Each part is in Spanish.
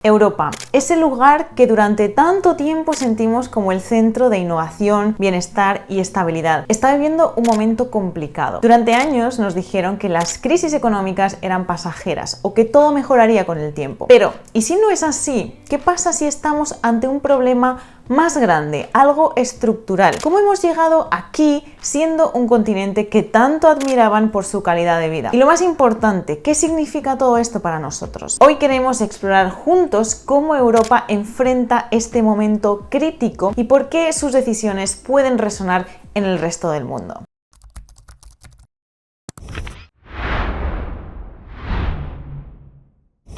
Europa, ese lugar que durante tanto tiempo sentimos como el centro de innovación, bienestar y estabilidad, está viviendo un momento complicado. Durante años nos dijeron que las crisis económicas eran pasajeras o que todo mejoraría con el tiempo. Pero, ¿y si no es así? ¿Qué pasa si estamos ante un problema más grande, algo estructural? ¿Cómo hemos llegado aquí siendo un continente que tanto admiraban por su calidad de vida? Y lo más importante, ¿qué significa todo esto para nosotros? Hoy queremos explorar juntos cómo Europa enfrenta este momento crítico y por qué sus decisiones pueden resonar en el resto del mundo.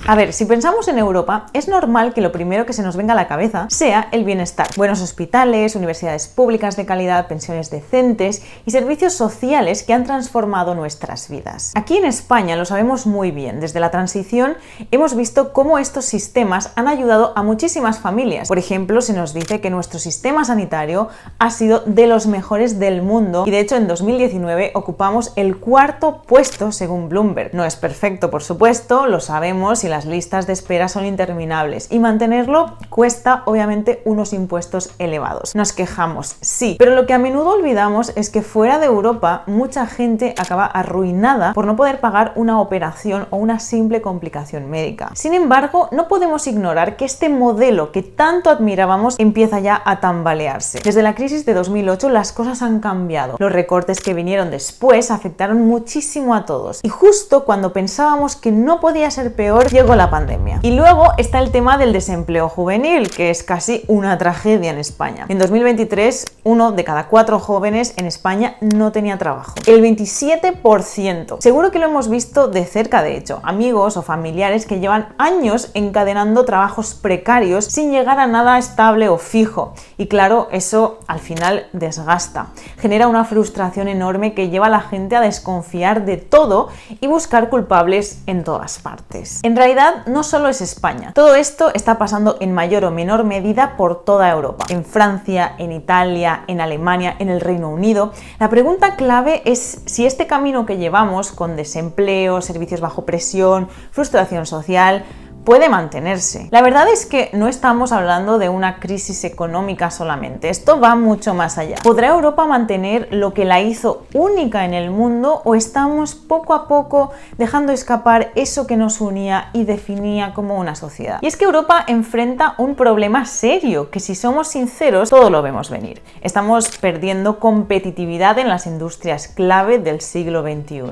A ver, si pensamos en Europa, es normal que lo primero que se nos venga a la cabeza sea el bienestar. Buenos hospitales, universidades públicas de calidad, pensiones decentes y servicios sociales que han transformado nuestras vidas. Aquí en España lo sabemos muy bien. Desde la transición hemos visto cómo estos sistemas han ayudado a muchísimas familias. Por ejemplo, se nos dice que nuestro sistema sanitario ha sido de los mejores del mundo y de hecho en 2019 ocupamos el 4º puesto según Bloomberg. No es perfecto, por supuesto, lo sabemos, y las listas de espera son interminables y mantenerlo cuesta obviamente unos impuestos elevados. Nos quejamos, sí, pero lo que a menudo olvidamos es que fuera de Europa mucha gente acaba arruinada por no poder pagar una operación o una simple complicación médica. Sin embargo, no podemos ignorar que este modelo que tanto admirábamos empieza ya a tambalearse. Desde la crisis de 2008 las cosas han cambiado. Los recortes que vinieron después afectaron muchísimo a todos y justo cuando pensábamos que no podía ser peor, llegó la pandemia. Y luego está el tema del desempleo juvenil, que es casi una tragedia en España. En 2023, 1 de cada 4 jóvenes en España no tenía trabajo. El 27%. Seguro que lo hemos visto de cerca, de hecho. Amigos o familiares que llevan años encadenando trabajos precarios sin llegar a nada estable o fijo. Y claro, eso al final desgasta. Genera una frustración enorme que lleva a la gente a desconfiar de todo y buscar culpables en todas partes. En realidad, no solo es España. Todo esto está pasando en mayor o menor medida por toda Europa. En Francia, en Italia, en Alemania, en el Reino Unido. La pregunta clave es si este camino que llevamos con desempleo, servicios bajo presión, frustración social, puede mantenerse. La verdad es que no estamos hablando de una crisis económica solamente, esto va mucho más allá. ¿Podrá Europa mantener lo que la hizo única en el mundo o estamos poco a poco dejando escapar eso que nos unía y definía como una sociedad? Y es que Europa enfrenta un problema serio que, si somos sinceros, todo lo vemos venir. Estamos perdiendo competitividad en las industrias clave del siglo XXI.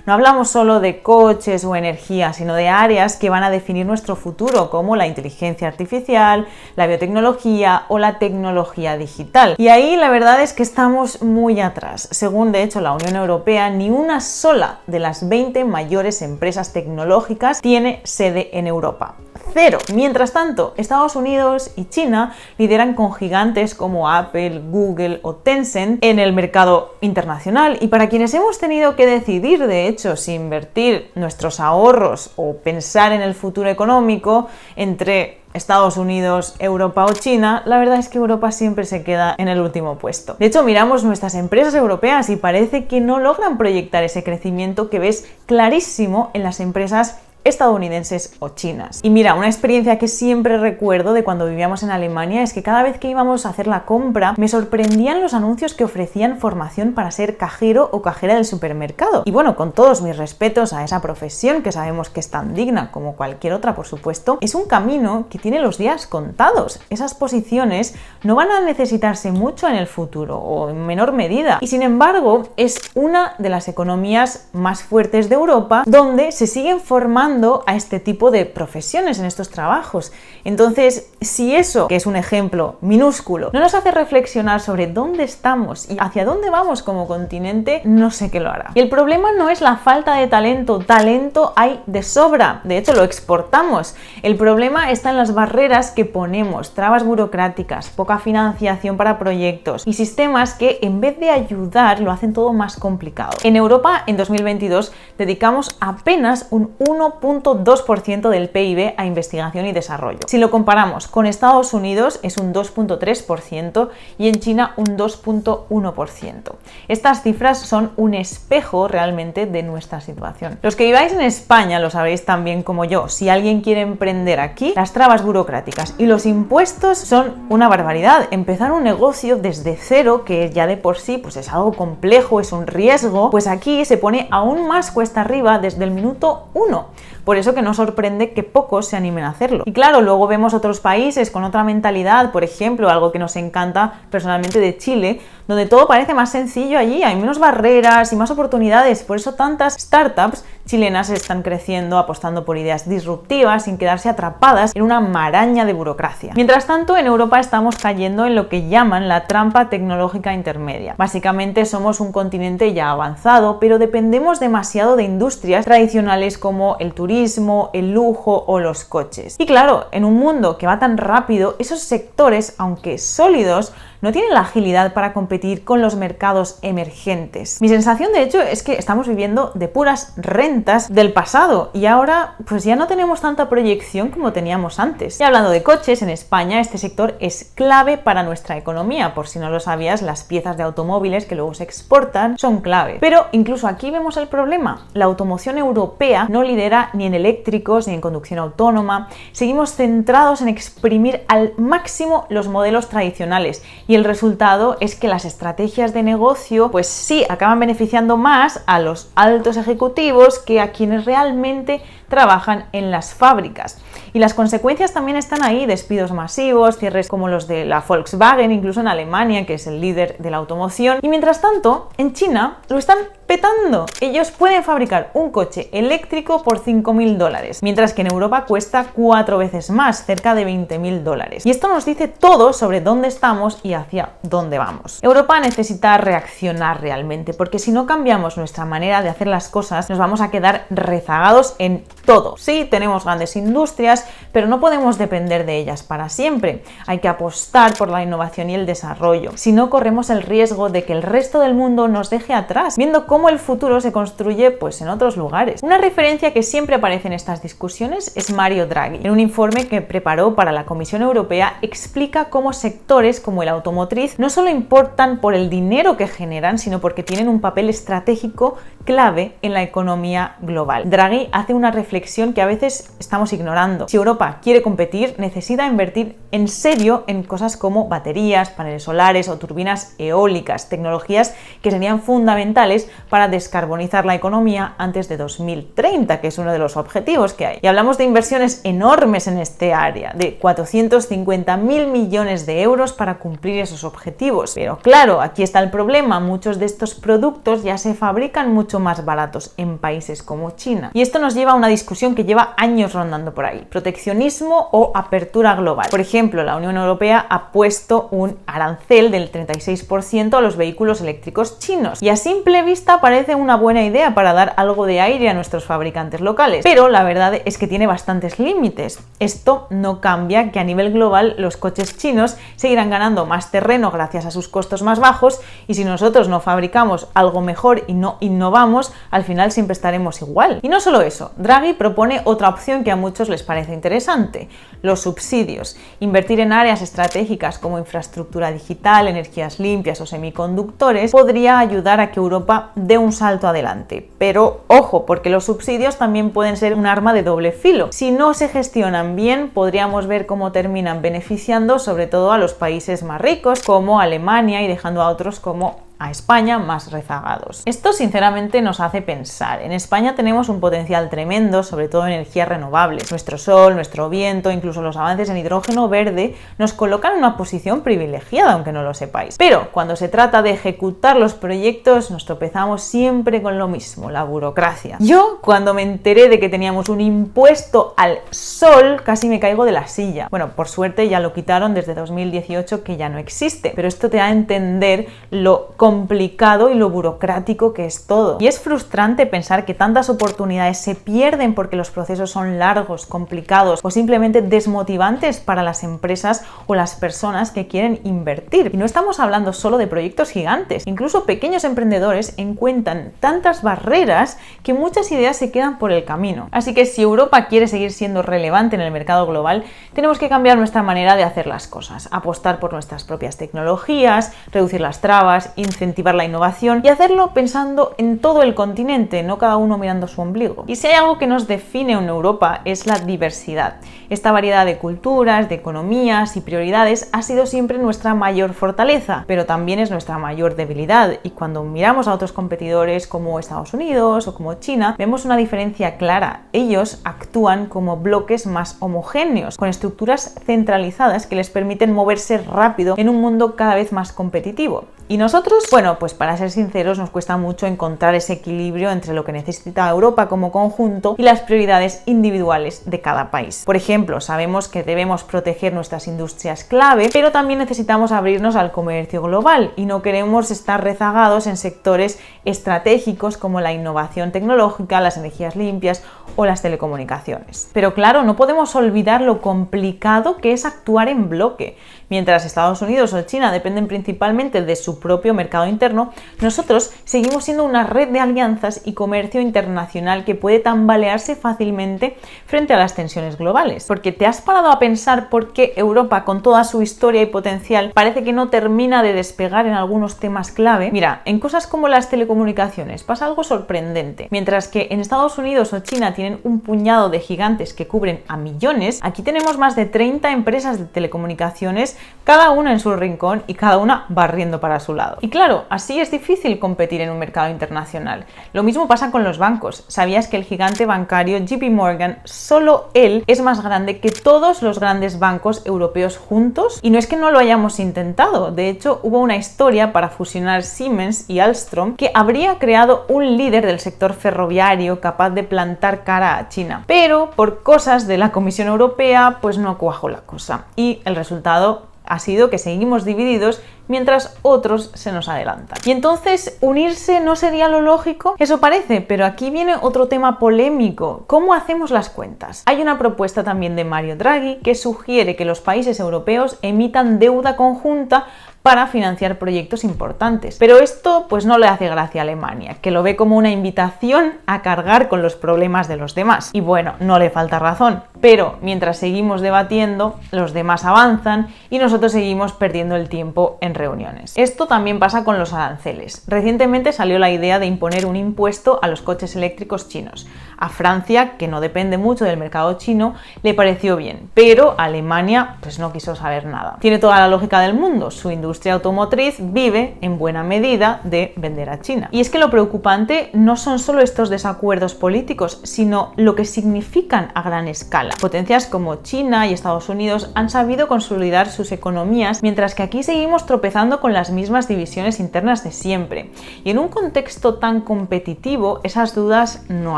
No hablamos solo de coches o energía, sino de áreas que van a definir nuestro futuro, como la inteligencia artificial, la biotecnología o la tecnología digital. Y ahí la verdad es que estamos muy atrás. Según de hecho la Unión Europea, ni una sola de las 20 mayores empresas tecnológicas tiene sede en Europa. 0. Mientras tanto, Estados Unidos y China lideran con gigantes como Apple, Google o Tencent en el mercado internacional. Y para quienes hemos tenido que decidir, de hecho, si invertir nuestros ahorros o pensar en el futuro económico entre Estados Unidos, Europa o China, la verdad es que Europa siempre se queda en el último puesto. De hecho, miramos nuestras empresas europeas y parece que no logran proyectar ese crecimiento que ves clarísimo en las empresas estadounidenses o chinas. Y mira, una experiencia que siempre recuerdo de cuando vivíamos en Alemania es que cada vez que íbamos a hacer la compra me sorprendían los anuncios que ofrecían formación para ser cajero o cajera del supermercado. Y bueno, con todos mis respetos a esa profesión, que sabemos que es tan digna como cualquier otra, por supuesto, es un camino que tiene los días contados. Esas posiciones no van a necesitarse mucho en el futuro o en menor medida. Y sin embargo, es una de las economías más fuertes de Europa donde se siguen formando a este tipo de profesiones en estos trabajos. Entonces, si eso, que es un ejemplo minúsculo, no nos hace reflexionar sobre dónde estamos y hacia dónde vamos como continente, no sé qué lo hará. Y el problema no es la falta de talento. Talento hay de sobra. De hecho, lo exportamos. El problema está en las barreras que ponemos, trabas burocráticas, poca financiación para proyectos y sistemas que, en vez de ayudar, lo hacen todo más complicado. En Europa, en 2022, dedicamos apenas un 1% 1,2% del PIB a investigación y desarrollo. Si lo comparamos con Estados Unidos es un 2,3% y en China un 2,1%. Estas cifras son un espejo realmente de nuestra situación. Los que viváis en España lo sabréis tan bien como yo. Si alguien quiere emprender aquí, las trabas burocráticas y los impuestos son una barbaridad. Empezar un negocio desde cero, que ya de por sí pues es algo complejo, es un riesgo, pues aquí se pone aún más cuesta arriba desde el minuto 1. Por eso que no sorprende que pocos se animen a hacerlo. Y claro, luego vemos otros países con otra mentalidad, por ejemplo, algo que nos encanta personalmente de Chile, donde todo parece más sencillo allí, hay menos barreras y más oportunidades. Por eso tantas startups chilenas están creciendo, apostando por ideas disruptivas sin quedarse atrapadas en una maraña de burocracia. Mientras tanto, en Europa estamos cayendo en lo que llaman la trampa tecnológica intermedia. Básicamente somos un continente ya avanzado, pero dependemos demasiado de industrias tradicionales como el turismo, el lujo o los coches. Y claro, en un mundo que va tan rápido, esos sectores, aunque sólidos, no tienen la agilidad para competir con los mercados emergentes. Mi sensación, de hecho, es que estamos viviendo de puras rentas del pasado y ahora pues ya no tenemos tanta proyección como teníamos antes. Y hablando de coches, en España este sector es clave para nuestra economía. Por si no lo sabías, las piezas de automóviles que luego se exportan son clave. Pero incluso aquí vemos el problema. La automoción europea no lidera ni en eléctricos ni en conducción autónoma. Seguimos centrados en exprimir al máximo los modelos tradicionales. Y el resultado es que las estrategias de negocio, pues sí, acaban beneficiando más a los altos ejecutivos que a quienes realmente trabajan en las fábricas. Y las consecuencias también están ahí: despidos masivos, cierres como los de la Volkswagen, incluso en Alemania, que es el líder de la automoción. Y mientras tanto, en China lo están petando. Ellos pueden fabricar un coche eléctrico por $5.000, mientras que en Europa cuesta 4 veces más, cerca de $20.000. Y esto nos dice todo sobre dónde estamos y hacia dónde vamos. Europa necesita reaccionar realmente, porque si no cambiamos nuestra manera de hacer las cosas, nos vamos a quedar rezagados en todo. Sí, tenemos grandes industrias, pero no podemos depender de ellas para siempre. Hay que apostar por la innovación y el desarrollo. Si no, corremos el riesgo de que el resto del mundo nos deje atrás, viendo cómo el futuro se construye pues en otros lugares. Una referencia que siempre aparece en estas discusiones es Mario Draghi. En un informe que preparó para la Comisión Europea, explica cómo sectores como el automotriz no solo importan por el dinero que generan, sino porque tienen un papel estratégico clave en la economía global. Draghi hace una reflexión que a veces estamos ignorando. Si Europa quiere competir, necesita invertir en serio en cosas como baterías, paneles solares o turbinas eólicas, tecnologías que serían fundamentales para descarbonizar la economía antes de 2030, que es uno de los objetivos que hay. Y hablamos de inversiones enormes en este área, de 450.000 millones de euros para cumplir esos objetivos. Pero claro, aquí está el problema: muchos de estos productos ya se fabrican mucho más baratos en países como China. Y esto nos lleva a una discusión que lleva años rondando por ahí: proteccionismo o apertura global. Por ejemplo, la Unión Europea ha puesto un arancel del 36% a los vehículos eléctricos chinos, y a simple vista parece una buena idea para dar algo de aire a nuestros fabricantes locales, pero la verdad es que tiene bastantes límites. Esto no cambia que a nivel global los coches chinos seguirán ganando más terreno gracias a sus costos más bajos, y si nosotros no fabricamos algo mejor y no innovamos, al final siempre estaremos igual. Y no solo eso, Draghi propone otra opción que a muchos les parece interesante: los subsidios. Invertir en áreas estratégicas como infraestructura digital, energías limpias o semiconductores podría ayudar a que Europa dé un salto adelante. Pero ojo, porque los subsidios también pueden ser un arma de doble filo. Si no se gestionan bien, podríamos ver cómo terminan beneficiando sobre todo a los países más ricos como Alemania y dejando a otros como a España más rezagados. Esto sinceramente nos hace pensar. En España tenemos un potencial tremendo, sobre todo en energías renovables. Nuestro sol, nuestro viento, incluso los avances en hidrógeno verde nos colocan en una posición privilegiada, aunque no lo sepáis. Pero cuando se trata de ejecutar los proyectos nos tropezamos siempre con lo mismo: la burocracia. Yo, cuando me enteré de que teníamos un impuesto al sol, casi me caigo de la silla. Bueno, por suerte ya lo quitaron desde 2018, que ya no existe, pero esto te da a entender lo complicado y lo burocrático que es todo. Y es frustrante pensar que tantas oportunidades se pierden porque los procesos son largos, complicados o simplemente desmotivantes para las empresas o las personas que quieren invertir. Y no estamos hablando solo de proyectos gigantes, incluso pequeños emprendedores encuentran tantas barreras que muchas ideas se quedan por el camino. Así que si Europa quiere seguir siendo relevante en el mercado global, tenemos que cambiar nuestra manera de hacer las cosas, apostar por nuestras propias tecnologías, reducir las trabas, incentivar la innovación y hacerlo pensando en todo el continente, no cada uno mirando su ombligo. Y si hay algo que nos define en Europa es la diversidad. Esta variedad de culturas, de economías y prioridades ha sido siempre nuestra mayor fortaleza, pero también es nuestra mayor debilidad. Y cuando miramos a otros competidores como Estados Unidos o como China, vemos una diferencia clara. Ellos actúan como bloques más homogéneos, con estructuras centralizadas que les permiten moverse rápido en un mundo cada vez más competitivo. ¿Y nosotros? Bueno, pues para ser sinceros nos cuesta mucho encontrar ese equilibrio entre lo que necesita Europa como conjunto y las prioridades individuales de cada país. Por ejemplo, sabemos que debemos proteger nuestras industrias clave, pero también necesitamos abrirnos al comercio global y no queremos estar rezagados en sectores estratégicos como la innovación tecnológica, las energías limpias o las telecomunicaciones. Pero claro, no podemos olvidar lo complicado que es actuar en bloque. Mientras Estados Unidos o China dependen principalmente de su propio mercado interno, nosotros seguimos siendo una red de alianzas y comercio internacional que puede tambalearse fácilmente frente a las tensiones globales. Porque ¿te has parado a pensar por qué Europa, con toda su historia y potencial, parece que no termina de despegar en algunos temas clave? Mira, en cosas como las telecomunicaciones pasa algo sorprendente. Mientras que en Estados Unidos o China tienen un puñado de gigantes que cubren a millones, aquí tenemos más de 30 empresas de telecomunicaciones, cada una en su rincón y cada una barriendo para su lado. Y claro, así es difícil competir en un mercado internacional. Lo mismo pasa con los bancos. ¿Sabías que el gigante bancario JP Morgan, solo él, es más grande que todos los grandes bancos europeos juntos? Y no es que no lo hayamos intentado. De hecho, hubo una historia para fusionar Siemens y Alstom que habría creado un líder del sector ferroviario capaz de plantar cara a China. Pero por cosas de la Comisión Europea, pues no cuajó la cosa. Y el resultado ha sido que seguimos divididos mientras otros se nos adelantan. Y entonces, ¿unirse no sería lo lógico? Eso parece, pero aquí viene otro tema polémico. ¿Cómo hacemos las cuentas? Hay una propuesta también de Mario Draghi que sugiere que los países europeos emitan deuda conjunta para financiar proyectos importantes. Pero esto pues no le hace gracia a Alemania, que lo ve como una invitación a cargar con los problemas de los demás. Y bueno, no le falta razón, pero mientras seguimos debatiendo, los demás avanzan y nosotros seguimos perdiendo el tiempo en reuniones. Esto también pasa con los aranceles. Recientemente salió la idea de imponer un impuesto a los coches eléctricos chinos. A Francia, que no depende mucho del mercado chino, le pareció bien, pero a Alemania pues no quiso saber nada. Tiene toda la lógica del mundo, su industria automotriz vive en buena medida de vender a China. Y es que lo preocupante no son solo estos desacuerdos políticos, sino lo que significan a gran escala. Potencias como China y Estados Unidos han sabido consolidar sus economías, mientras que aquí seguimos tropezando con las mismas divisiones internas de siempre. Y en un contexto tan competitivo, esas dudas no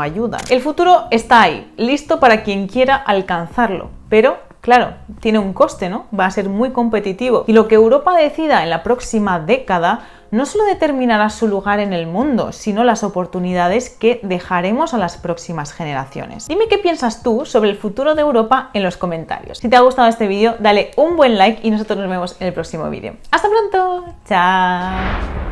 ayudan. El futuro está ahí, listo para quien quiera alcanzarlo, pero claro, tiene un coste, ¿no? Va a ser muy competitivo. Y lo que Europa decida en la próxima década no solo determinará su lugar en el mundo, sino las oportunidades que dejaremos a las próximas generaciones. Dime qué piensas tú sobre el futuro de Europa en los comentarios. Si te ha gustado este vídeo, dale un buen like y nosotros nos vemos en el próximo vídeo. ¡Hasta pronto! ¡Chao!